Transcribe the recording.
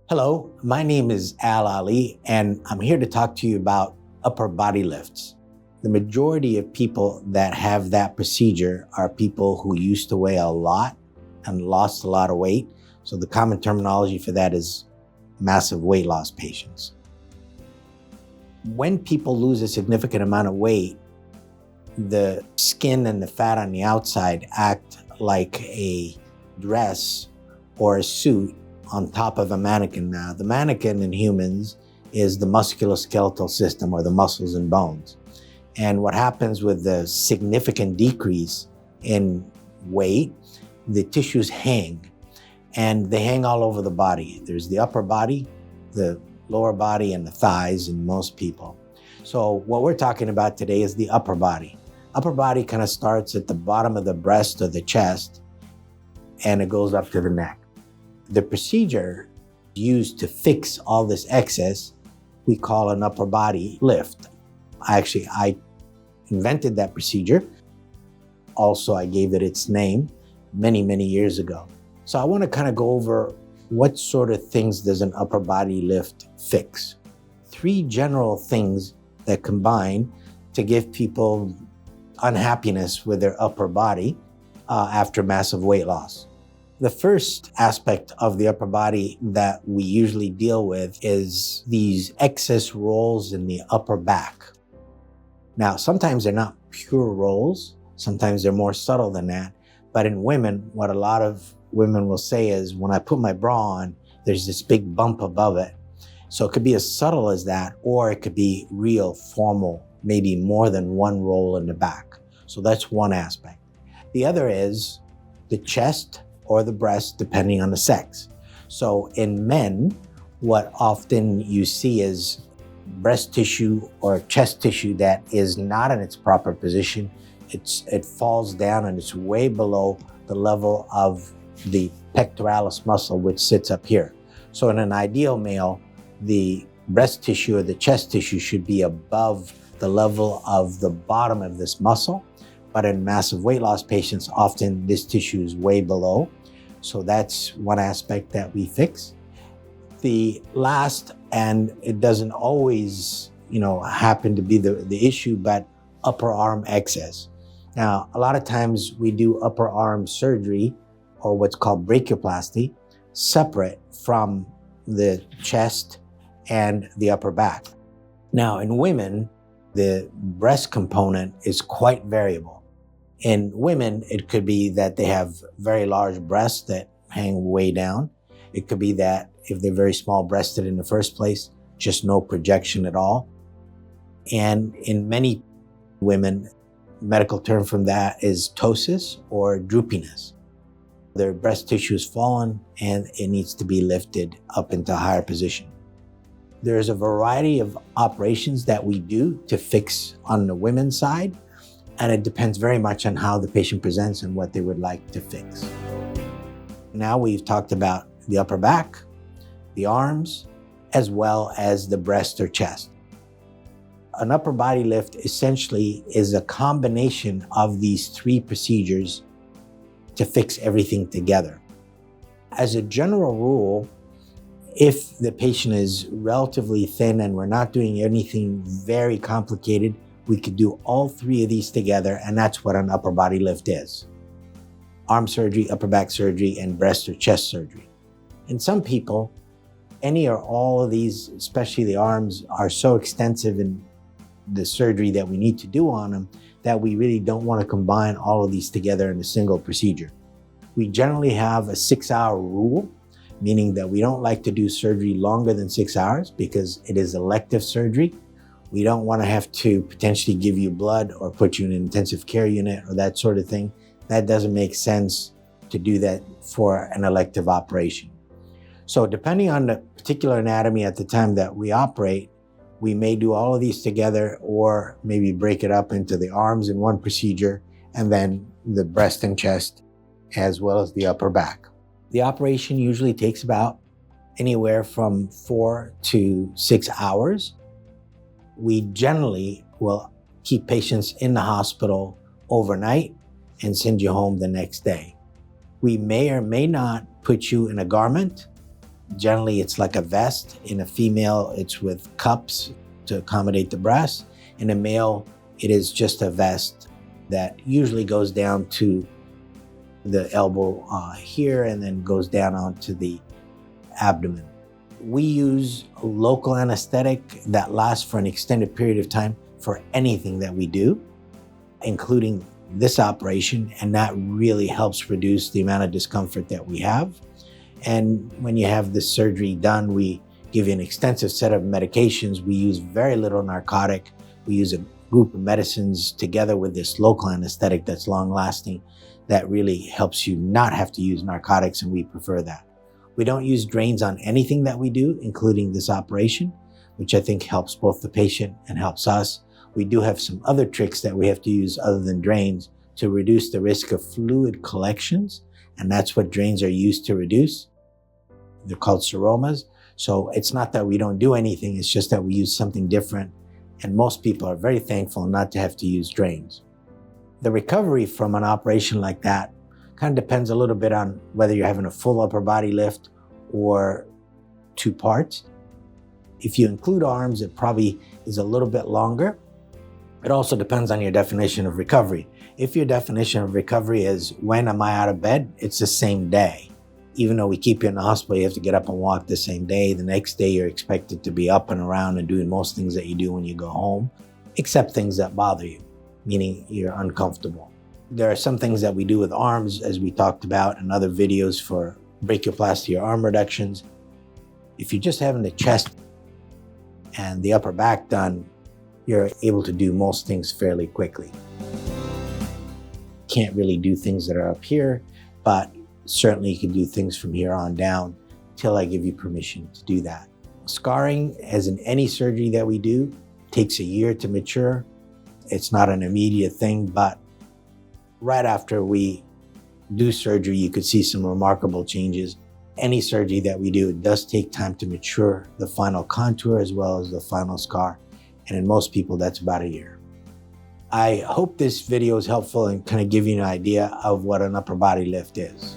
Hello, my name is Al Ali, and I'm here to talk to you about upper body lifts. The majority of people that have that procedure are people who used to weigh a lot and lost a lot of weight. So the common terminology for that is massive weight loss patients. When people lose a significant amount of weight, the skin and the fat on the outside act like a dress or a suit on top of a mannequin. Now, the mannequin in humans is the musculoskeletal system, or the muscles and bones. And what happens with the significant decrease in weight, the tissues hang, and they hang all over the body. There's the upper body, the lower body, and the thighs in most people. So what we're talking about today is the upper body. Upper body kind of starts at the bottom of the breast or the chest, and it goes up to the neck. The procedure used to fix all this excess, we call an upper body lift. I invented that procedure. Also, I gave it its name many, many years ago. So I want to kind of go over what sort of things does an upper body lift fix. Three general things that combine to give people unhappiness with their upper body after massive weight loss. The first aspect of the upper body that we usually deal with is these excess rolls in the upper back. Now, sometimes they're not pure rolls. Sometimes they're more subtle than that. But in women, what a lot of women will say is, when I put my bra on, there's this big bump above it. So it could be as subtle as that, or it could be real, formal, maybe more than one roll in the back. So that's one aspect. The other is the chest or the breast, depending on the sex. So in men, what often you see is breast tissue or chest tissue that is not in its proper position. It falls down and it's way below the level of the pectoralis muscle, which sits up here. So in an ideal male, the breast tissue or the chest tissue should be above the level of the bottom of this muscle. But in massive weight loss patients, often this tissue is way below. So that's one aspect that we fix. The last, and it doesn't always, happen to be the issue, but upper arm excess. Now, a lot of times we do upper arm surgery, or what's called brachioplasty, separate from the chest and the upper back. Now, in women, the breast component is quite variable. In women, it could be that they have very large breasts that hang way down. It could be that if they're very small breasted in the first place, just no projection at all. And in many women, medical term from that is ptosis or droopiness. Their breast tissue is fallen and it needs to be lifted up into a higher position. There's a variety of operations that we do to fix on the women's side, and it depends very much on how the patient presents and what they would like to fix. Now we've talked about the upper back, the arms, as well as the breast or chest. An upper body lift essentially is a combination of these three procedures to fix everything together. As a general rule, if the patient is relatively thin and we're not doing anything very complicated, we could do all three of these together, and that's what an upper body lift is. Arm surgery, upper back surgery, and breast or chest surgery. In some people, any or all of these, especially the arms, are so extensive in the surgery that we need to do on them that we really don't want to combine all of these together in a single procedure. We generally have a 6-hour rule, meaning that we don't like to do surgery longer than 6 hours because it is elective surgery. We don't want to have to potentially give you blood or put you in an intensive care unit or that sort of thing. That doesn't make sense to do that for an elective operation. So depending on the particular anatomy at the time that we operate, we may do all of these together or maybe break it up into the arms in one procedure and then the breast and chest as well as the upper back. The operation usually takes about anywhere from 4 to 6 hours. We generally will keep patients in the hospital overnight and send you home the next day. We may or may not put you in a garment Generally, it's like a vest. In a female, it's with cups to accommodate the breast. In a male, it is just a vest that usually goes down to the elbow here and then goes down onto the abdomen. We use a local anesthetic that lasts for an extended period of time for anything that we do, including this operation, and that really helps reduce the amount of discomfort that we have. And when you have this surgery done, we give you an extensive set of medications. We use very little narcotic. We use a group of medicines together with this local anesthetic that's long lasting that really helps you not have to use narcotics, and we prefer that. We don't use drains on anything that we do, including this operation, which I think helps both the patient and helps us. We do have some other tricks that we have to use other than drains to reduce the risk of fluid collections, and that's what drains are used to reduce. They're called seromas. So it's not that we don't do anything, it's just that we use something different, and most people are very thankful not to have to use drains. The recovery from an operation like that kind of depends a little bit on whether you're having a full upper body lift or two parts. If you include arms, it probably is a little bit longer. It also depends on your definition of recovery. If your definition of recovery is when am I out of bed, it's the same day. Even though we keep you in the hospital, you have to get up and walk the same day. The next day you're expected to be up and around and doing most things that you do when you go home, except things that bother you, meaning you're uncomfortable. There are some things that we do with arms, as we talked about in other videos for brachioplasty or arm reductions. If you're just having the chest and the upper back done, you're able to do most things fairly quickly. Can't really do things that are up here, but certainly you can do things from here on down till I give you permission to do that. Scarring, as in any surgery that we do, takes a year to mature. It's not an immediate thing, but right after we do surgery, you could see some remarkable changes. Any surgery that we do, it does take time to mature the final contour as well as the final scar. And in most people, that's about a year. I hope this video is helpful and kind of give you an idea of what an upper body lift is.